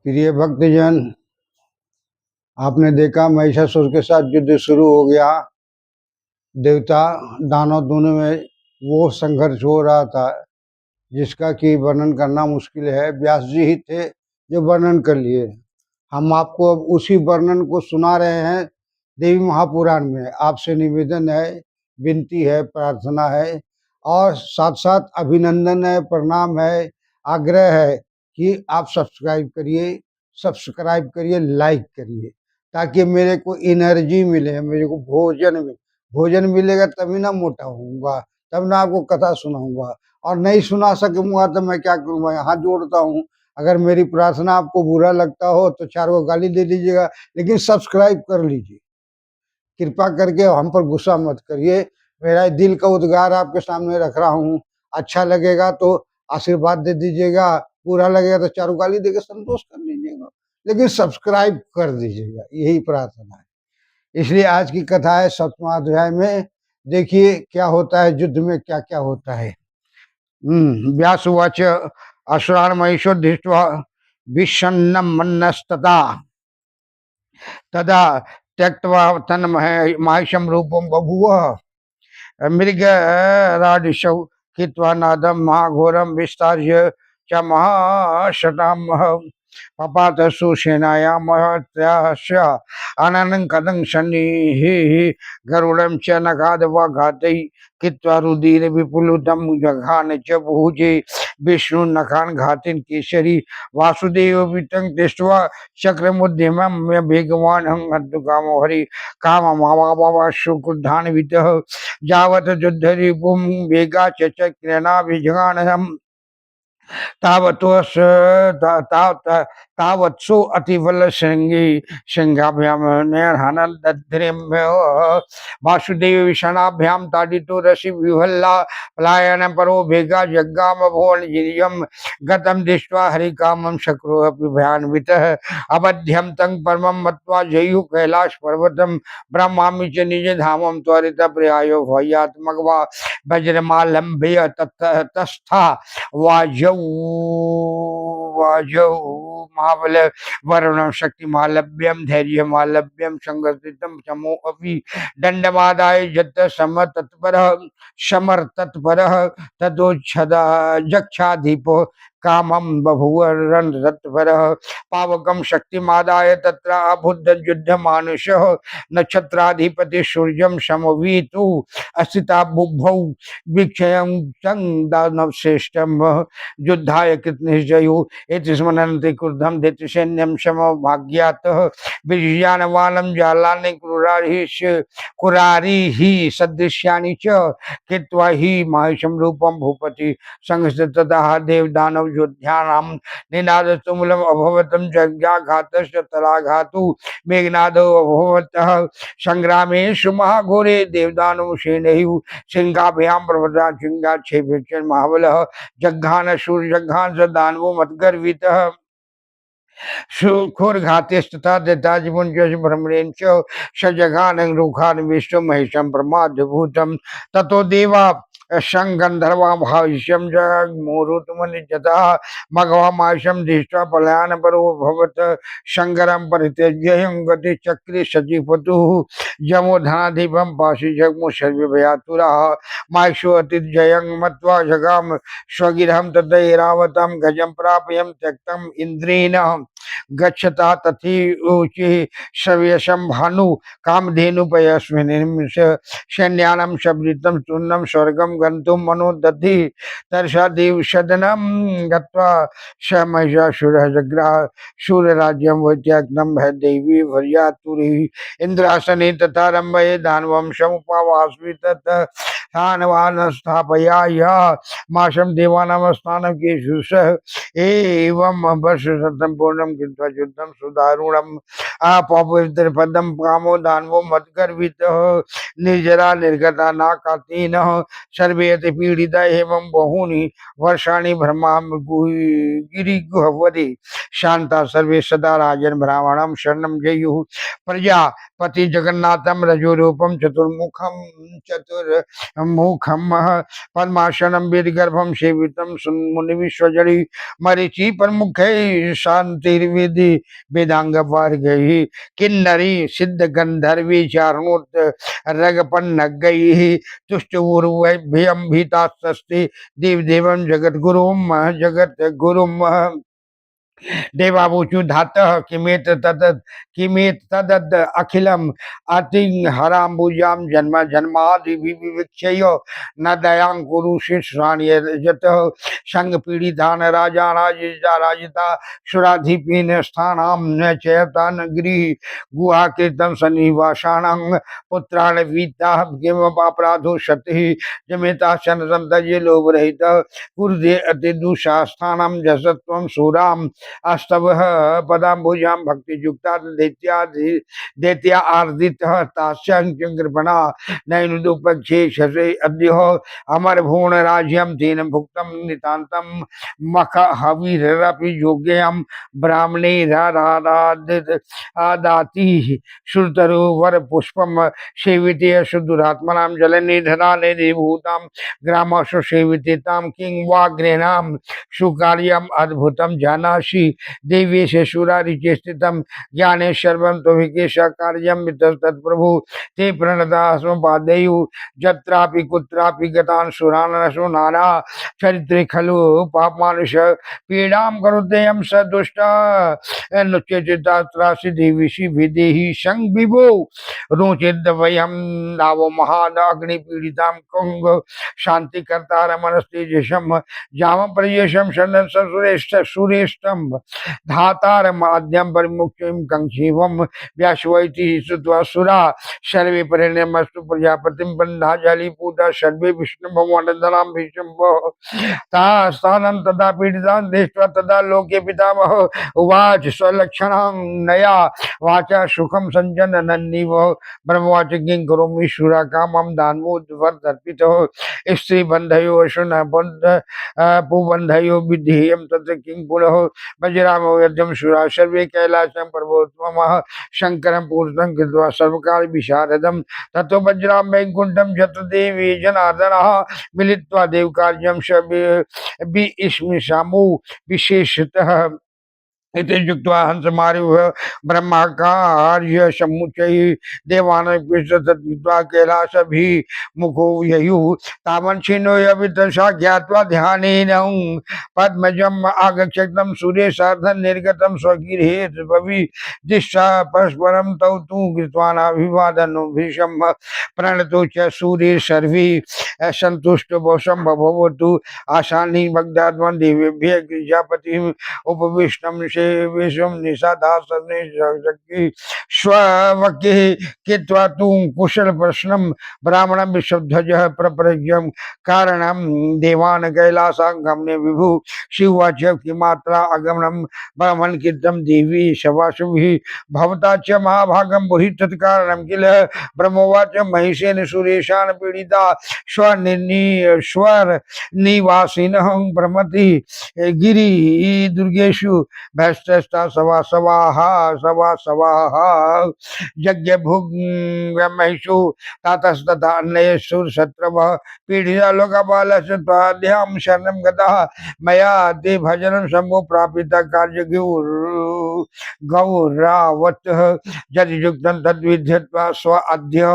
प्रिय भक्तजन, आपने देखा महिषासुर के साथ युद्ध शुरू हो गया। देवता दानव दोनों में वो संघर्ष हो रहा था जिसका कि वर्णन करना मुश्किल है। व्यास जी ही थे जो वर्णन कर लिए। हम आपको अब उसी वर्णन को सुना रहे हैं देवी महापुराण में। आपसे निवेदन है, विनती है, प्रार्थना है और साथ साथ अभिनंदन है, प्रणाम है, आग्रह है कि आप सब्सक्राइब करिए, लाइक करिए, ताकि मेरे को एनर्जी मिले, मेरे को भोजन मिलेगा तभी ना मोटा होऊंगा, तब ना आपको कथा सुनाऊंगा। और नहीं सुना सकूंगा तो मैं क्या करूंगा। हाथ जोड़ता हूँ, अगर मेरी प्रार्थना आपको बुरा लगता हो तो चार को गाली दे दीजिएगा, लेकिन सब्सक्राइब कर लीजिए। कृपा करके हम पर गुस्सा मत करिए। मेरा दिल का उद्गार आपके सामने रख रहा हूँ। अच्छा लगेगा तो आशीर्वाद दे दीजिएगा, बुरा लगेगा तो चारों गाली देकर संतोष कर लीजिएगा, लेकिन सब्सक्राइब कर दीजिएगा, यही प्रार्थना है। इसलिए आज की कथा है 7वां अध्याय में। देखिए क्या होता है, युद्ध में क्या क्या होता है। व्यास उवाच असुरान् महिषो दृष्ट्वा विषण्णं मन्नस्तथा तदा त्यक्त्वा तन्महिषं रूपं बभूव मृगराडिशौ कृत्वा नादं महाघोरं विस्तार्य च महाशतामः पपात सुसेनायां महत्यास्य अननं कदं सन्निः गरुडं च नगादवा घातै कृत्वा रुधिर विपुलुतं जघान च भुजे विष्णु नखान घातिन केसरी वासुदेव वितं दृष्ट्वा चक्रमुद्यमं वेगवान् हन्तुकामो हरि काममावावा सुक्रुद्धान्वितः जावत् युद्धरिपुं वेगा च चक्रेणाभिजगानहम् तावत्सु अतिबल श्रृंगाभ्याम वासुदेव विषणाभ्याम ताडितो रसि विहल्ला पलायन परो भेगा जग्गाम भुवन गिरियम गतम दृष्ट्वा हरिकामं शक्रो अपि भयान्वितः अवध्यम तंग परमं मत्वा जयु कैलाश पर्वतम ब्रह्मामि च निज धामं त्वरित प्रयायो भयात्मकवा वज्रमालंब्य तस्था वाजौ महाबल वरुणं शक्तिमालभ्यं धैर्यमालभ्यं संगठितं चमो अपि दंडमादाय जत समर तत्परः तदोच्छदा जक्षाधिपो कामं बभूव रणरतपरः पावकं शक्तिमादाय तत्र अबुद्ध युद्ध मानुषः नक्षत्राधिपति सूर्यं समवीतु अस्थिता बुभौ वीक्षयं चं दानव श्रेष्ठं युद्धाय कृतनिश्चयो एति स्मरन्ति क्रुद्धं दैत्यसैन्यं समभाग्यातः विजयानवानं जालानि कुरारिः सदृश्यानि च कृत्वा हि माहिषं रूपं भूपति संस्थिततः देवदानव योद्धानां निनादतुमुलम् अभवतं जज्ञाघातश्च तलाघातु मेघनादो अभवतः संग्रामेषु महाघोरे देवदानव सेनैः सिंहाभ्यां प्रवृत्ता सिंहा छेभ्यचन महाबलः जघान शूर जघान स दानवो मतगर्वितः सुखोर्घातेस्तथा दत्ताजिमुञ्च भ्रमरेण च सजघान रुखान विश्व महेशं प्रमादभूतं ततो देवा संगंधर्वा भाष्यम जगमुरुतमनिजता मघवा माशम दृष्ट्वा पलायन परो भवत संगरम परित्यज्य गति चक्रे सजीपतु जमोधनाधिपम पाशी जगमु सर्वभयातुरा मायशो अतिजयं मत्वा जगाम स्वगिरहं तदैरावतं गजं प्रापयं त्यक्तम् इंद्रेण गच्छता तथि ऊचि सव्यशं भानु कामधेनुपयस्मिन् सैन्यानं शबरितं चूर्णं स्वर्गं गन्तुं मनोदधि तरसा देवसदनं गत्वा स महिषासुरः जग्राह शूरराज्यं वैत्याग्नं भय देवी भर्यातुरिः इंद्रासने तथा रम्भये दानवं समुपावास्मि तत् स्थानवान् स्थापयाय माशं देवानां स्थानं केशुषः एवं वर्ष शतं पूर्णं कृत्वा युद्धं सुदारुणम् अपवित्रपदं कामो दानवो मद्गर्वितः निर्जरा निर्गता नाकातीनः सर्वे अति पीडिता एवं बहूनि वर्षाणि भ्रमां गिरिगुहवदे शान्ता सर्वे सदा राजन् ब्राह्मणं शरणं जयुः प्रजापति जगन्नाथं रजोरूपं चतुर्मुखं चतुर् मुखम पद्मासनम वेदगर्भम सेवितम मुनि विश्वजरी मरीचि प्रमुख शांतिर्वेदी वेदांग वर्ग किन्नरी सिद्ध गंधर्वी चारणोत रगपन्न गई तुष्ट उर्वभ्यम भीतास्ते देव देवम जगत गुरुम देवावोचु धातः किमेत तदद अखिलम अतिं हराम्बुजाम जन्म जन्मादि विविक्षय न दयां कुरु शिष्याणि यत संग पीड़ितान राजा राजिता सुराधिपीन स्थानाम न चयता न गृह गुहा कीर्तन सन्निवासानां पुत्राण वीता किम अपराधो सति जमेता शन संतजे लोभ रहित कुरुदे अति दुशास्थानम जसत्वम सुराम अस्तव पदाम्बुजां भक्तियुक्ता दैत्या आर्दित तास्यंकृपणा नैनुदुपक्षे शसे अद्यो अमर भुवन राज्यम तेन भुक्तम नितांतम मख हविरपि योग्यम ब्राह्मणे आदाति श्रुतरोवर पुष्पम सेविते सुदुरात्मनां जलनिधनाले देवभूतां ग्रामसु सेविते तां किं वा गृह्णाम सुकार्यम अद्भुतम जानासि देवेश शूरारिचे स्थितम ज्ञाने सर्वं त्वविकेश कार्यं तत्प्रभु ते प्रणतास्म पादयु जत्रापि कुत्रापि गतान् सुरान् रसो नाना चरित्रे खलु पापमानुष पीडां करुतेयं स दुष्ट नुच्यचित्तात्रासि देवीषि विदेहि संग विभो रोचेद वयं नावो महान अग्नि पीड़ितां कुंग शांति कर्ता रमणस्तेजसम जाम प्रयशम शरण सुरेष्ठ सुरेष्टम धातार माध्यम परिमुक्तिम कंक्षीवम व्यासवैति सुत्वा सुरा सर्वे परिणमस्तु प्रजापतिम बंधाजलि पूता सर्वे विष्णु भगवानंदनाम भीष्म तास्थानं तदा पीडितान् दृष्ट्वा तदा लोके पितामह उवाच स्वलक्षणां नया वाचा सुखम संजनन्निव ब्रह्मवाच किं करोमि शूरा कामं दानवोद्वर्तर्पितो स्त्री बंधयो अशुन बंध पुबंधयो विधेयं तत्र किं पुनः वज्रामो यज्ञं शूरा सर्वे कैलासं पर्वतमः शंकरं पूर्णं कृत्वा सर्वकाल विशारदं ततो वज्रां वैकुंठं जत देवी जनार्दनः मिलित्वा देवकार्यं विस्मिषामो विशेषतः इति युक्त्वा हंसमारुह्य ब्रह्माकार्य समुच्चये देवानां कैलासभि मुखो ययुः तावन्क्षीणो यवितशा ज्ञात्वा ध्यानेन पद्मजम् आगच्छतं सूर्यसार्धं निर्गतं स्वगृहे भवि दिशा परस्परं तौ तु कृत्वानाभिवादनो भीषं प्रणतो च सूर्ये सर्वे सन्तुष्टो सम्भवतु आशानि भक्तात्मन् देवेभ्यः गिरिजापतिम् उपविष्टं विश्वम निषादासि स्वके कृत्वा तु कुशल प्रश्नम ब्राह्मणं विश्वध्वज प्रप्रज्ञं कारणं देवान् कैलासागमने विभु शिवाच किमात्रा आगमनं ब्राह्मण कीर्तन देवी शवासुभिः भवता च महाभागं बुहि तत्कारणं किल ब्रह्मोवाच महिषेन सुरेशान् पीडिता स्वर निवासिनः प्रमति गिरि दुर्गेषु भ्रष्टा सवा सवाहा यज्ञ भुग महिषु तातस्तथा अन्येषु शत्रवः पीडिता लोकपालस्त्वाद्यां शरणं गतः मया ते भजनं शम्भो प्रापिता कार्य गौरावतः यद्युक्तं तद्विध्यत्वा स्व अद्य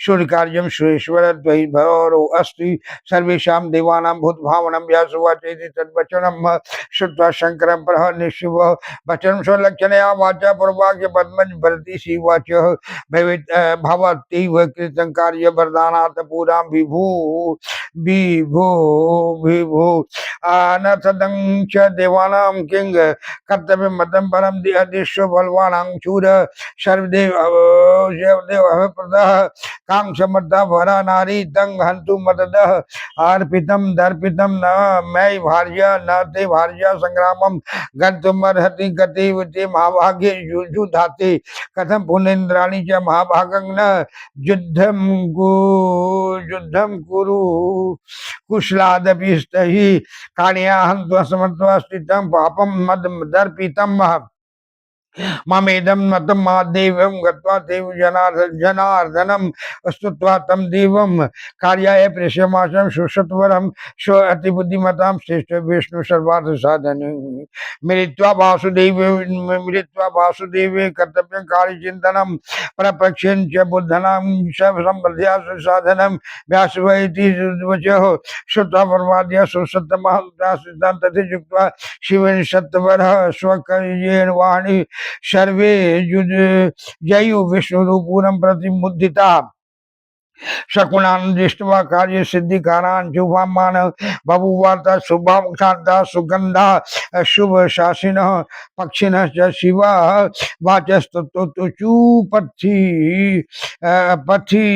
सूर्यकार्यं सुरेश्वर द्वैभरो अस्ति सर्वेषां देवानां भूतभावनं व्यासुवाचेति तद्वचनं श्रुत्वा शंकरं प्रह निःशुभ वचनं स्वलक्षणया वाचा पूर्वाक्य पद्मज भरति शिवाच भवत्यैव कृतं कार्य वरदानात् पुरां विभो विभो विभो अनर्थदं च देवानां किं कर्तव्यं मतं परं दिश्व बलवानां शूर सर्वदेव अभिप्रदः कांक्षमता वरा नारी तं हन्तु मददः अर्पितं दर्पितं न मयि भार्य न ते भार्य संग्रामं गन्तुमर्हति गतिवते महाभागे युधाते कथं पुनेन्द्राणि च महाभागं न युद्धं कुरु कुशलादपि स्तहि कार्यहं त्वसमत्वा स्थितं पापं मद दर्पितं ममेदं मतम महादेवं गत्वा देव जनार्दनम स्तुत्वा तम देवम कार्याय प्रेष्यमाशं सुसत्वरम स्व अति बुद्धिमतां श्रेष्ठ विष्णु सर्वार्थ साधन मिलित्वा वासुदेवे कर्तव्यं कार्य चिंतनम प्रपक्षं च बुद्धनां सब संबंध्या साधनम व्यासवैति वचः श्रुत्वा परमाद्य सुसत्तमः सिद्धांत युक्त्वा शिवेन सत्वरः स्वकर्येण वाणी सर्वे युज जयु विष्णुरूपूरं प्रतिमुदिता शकुनान दृष्ट्वा कार्य सिद्धि कारान शुभमान बभुवार्ता शुभम शांता सुगंधा शुभ शासिन पक्षिण शिवा वाचस्तुचु पथि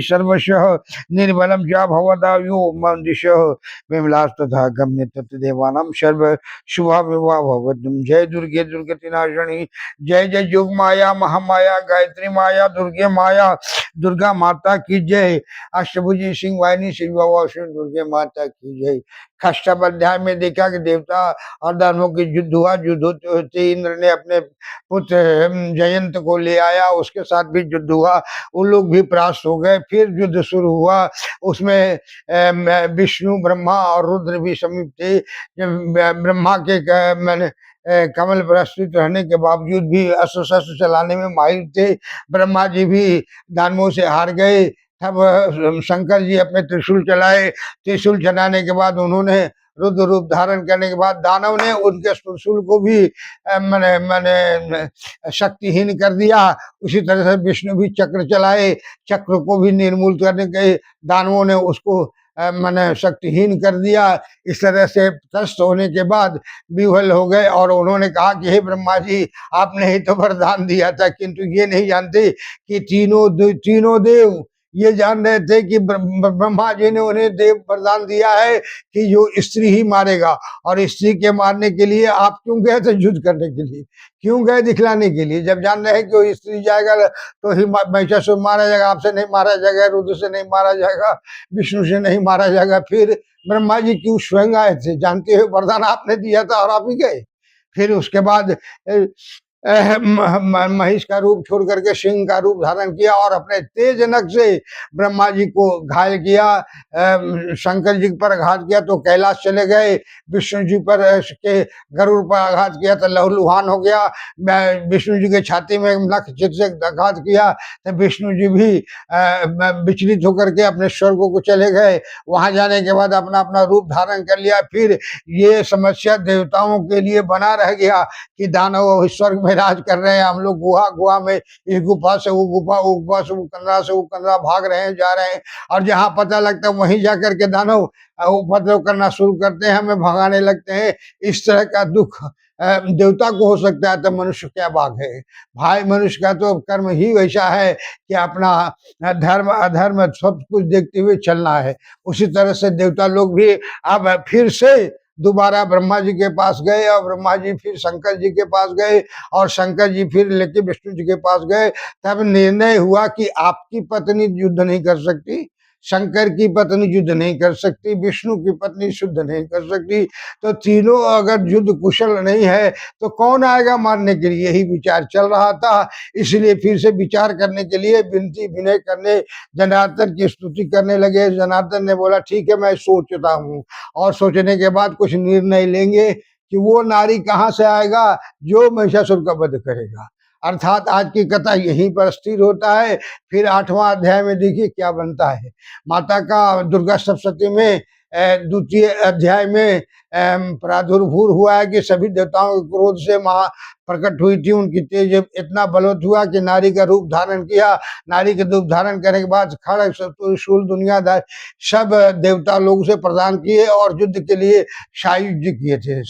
सर्वशः निर्बलम जा भवदायो मंदिश विमलास तथा गम्य तत्देवानां सर्व शुभा विवाह भवतुम। जय दुर्गे दुर्गति नाशिनी, जय जय योग माया महामाया गायत्री माया दुर्गे माया दुर्गा माता की जय। अष्टभुजी सिंह वाहिनी सिंह बाबा दुर्गे माता की जय। खष्टम अध्याय में देखा कि देवता और दानवों की युद्ध हुआ। युद्ध होते होते इंद्र ने अपने पुत्र जयंत को ले आया, उसके साथ भी युद्ध हुआ, वो लोग भी परास्त हो गए। फिर युद्ध शुरू हुआ, उसमें विष्णु ब्रह्मा और रुद्र भी समीप थे। ब्रह्मा के मैंने कमल प्रस्तुत रहने के बावजूद भी अस्त्र शस्त्र चलाने में माहिर थे। ब्रह्मा जी भी दानवों से हार गए। तब शंकर जी अपने त्रिशूल चलाए। त्रिशूल चलाने के बाद उन्होंने रुद्र रूप धारण करने के बाद दानव ने उनके त्रिशूल को भी मैंने मैंने शक्तिहीन कर दिया। उसी तरह से विष्णु भी चक्र चलाए, चक्र को भी निर्मूल करने के दानवों ने उसको मैंने शक्तिहीन कर दिया। इस तरह से त्रस्त होने के बाद विह्वल हो गए और उन्होंने कहा कि हे ब्रह्मा जी, आपने ही तो वरदान दिया था, किंतु ये नहीं जानते कि तीनों देव ये जान रहे थे कि ब्रह्मा जी ने उन्हें देव वरदान दिया है कि जो स्त्री ही मारेगा। और स्त्री के मारने के लिए आप क्यों गए थे? युद्ध करने के लिए क्यों गए? दिखलाने के लिए। जब जान रहे हैं कि वो स्त्री जाएगा तो ही महिषासुर मारा जाएगा, आपसे नहीं मारा जाएगा, रुद्र से नहीं मारा जाएगा, विष्णु से नहीं मारा जाएगा, फिर ब्रह्मा जी क्यों स्वयं आए थे? जानते हुए वरदान आपने दिया था और आप ही गए। फिर उसके बाद महिष का रूप छोड़ करके सिंह का रूप धारण किया और अपने तेज नख से ब्रह्मा जी को घायल किया। शंकर जी पर आघात किया तो कैलाश चले गए। विष्णु जी पर के गरुड़ पर आघात किया तो लहूलुहान हो गया। विष्णु जी के छाती में नख चित से आघात किया तो विष्णु जी भी विचलित होकर के अपने स्वर्ग को चले गए। वहां जाने के बाद अपना अपना रूप धारण कर लिया। फिर ये समस्या देवताओं के लिए बना रह गया कि दानव स्वर्ग में राज कर रहे हैं, हम लोग गुहा में इस गुफा से वो गुफा, वो गुफा से वो कंदरा से वो कंदरा भाग रहे हैं, जा रहे हैं। और जहां पता लगता है वहीं जाकर के दानव उपद्रव करना शुरू करते हैं, हमें भगाने लगते हैं। इस तरह का दुख देवता को हो सकता है तो मनुष्य क्या बात है भाई। मनुष्य का तो कर्म ही वैसा है कि अपना धर्म अधर्म सब कुछ देखते हुए चलना है। उसी तरह से देवता लोग भी अब फिर से दोबारा ब्रह्मा जी के पास गए और ब्रह्मा जी फिर शंकर जी के पास गए और शंकर जी फिर लेके विष्णु जी के पास गए। तब निर्णय हुआ कि आपकी पत्नी युद्ध नहीं कर सकती, शंकर की पत्नी युद्ध नहीं कर सकती, विष्णु की पत्नी युद्ध नहीं कर सकती, तो तीनों अगर युद्ध कुशल नहीं है तो कौन आएगा मारने के लिए? यही विचार चल रहा था। इसलिए फिर से विचार करने के लिए विनती विनय करने जनार्दन की स्तुति करने लगे। जनार्दन ने बोला ठीक है मैं सोचता हूँ, और सोचने के बाद कुछ निर्णय लेंगे कि वो नारी कहाँ से आएगा जो महिषासुर का वध करेगा। अर्थात आज की कथा यहीं पर स्थिर होता है। फिर 8वां अध्याय में देखिए क्या बनता है। माता का दुर्गा सप्तशती में द्वितीय अध्याय में प्रादुर्भूत हुआ है कि सभी देवताओं के क्रोध से महा प्रकट हुई थी। उनकी तेज इतना बलवत हुआ कि नारी का रूप धारण किया। नारी के रूप धारण करने के बाद खड़ग शूल दुनियादार सब देवता लोग से प्रदान किए और युद्ध के लिए सायुज्य किए थे,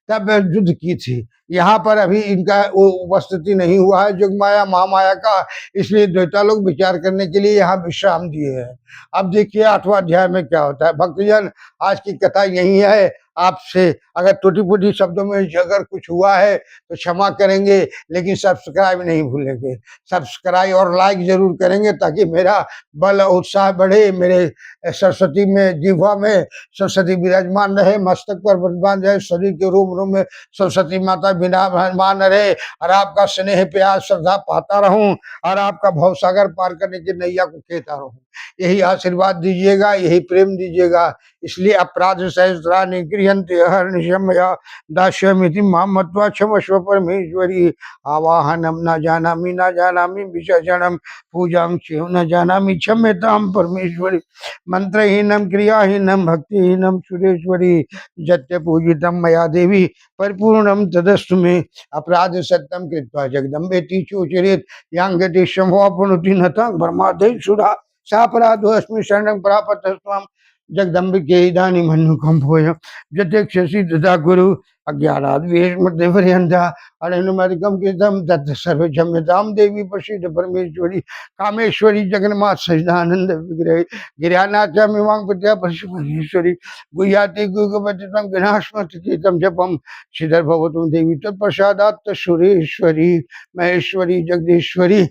तब युद्ध की थी। यहाँ पर अभी इनका उपस्थिति नहीं हुआ है जोगमाया महामाया का, इसलिए देवता लोग विचार करने के लिए यहाँ विश्राम दिए हैं। अब देखिए 8वां अध्याय में क्या होता है। भक्तजन आज की कथा यही है। आपसे अगर टूटी-फूटी शब्दों में अगर कुछ हुआ है तो क्षमा करेंगे, लेकिन सब्सक्राइब नहीं भूलेंगे। सब्सक्राइब और लाइक ज़रूर करेंगे ताकि मेरा बल और उत्साह बढ़े, मेरे सरस्वती में, जिह्वा में सरस्वती विराजमान रहे, मस्तक पर विराजमान रहे, शरीर के रोम-रोम में सरस्वती माता विराजमान रहे और आपका स्नेह, प्यार, श्रद्धा पाता रहूँ और आपका भवसागर पार करने की नैया को खेता रहूँ। यही आशीर्वाद दीजिएगा, यही प्रेम दीजिएगा। इसलिए अपराध सहस्राणि क्रियन्ते अहर्निशं मया दास्यमीति मां मत्वा क्षमस्व परमेश्वरी। आवाहनं न जानामि विसर्जनं पूजां च न जानामि क्षम्यतां परमेश्वरी। मंत्रहीनम क्रियाहीनम भक्तिहीनम सुरेश्वरी। जत्य पूजितम मया देवी परिपूर्णम तदस्तु मे। अपराध सत्यम कृत्वा जगदम्बेति चोचरेत यांगति समवापनुति नता ब्रह्मादि सुरा सापराधो अस्मि शरणं प्रापतस्त्वं जगदम्बिके इदानीं मन्युकंभोय जत्यक्षसि तथा गुरु अज्ञानाद् वेशमध्यपर्यन्ता अननुमतिकं कृतं तत् सर्वक्षम्यतां देवी प्रसीद परमेश्वरी। कामेश्वरी जगन्मात सचिदानंद विग्रह गिरियानाचामिमां प्रत्या परमेश्वरी। गुह्याति गुह्यपतितं गणास्मृतितं जपं श्रीधर भवतुं देवी तत्प्रसादात् सुरेश्वरी महेश्वरी जगदीश्वरी।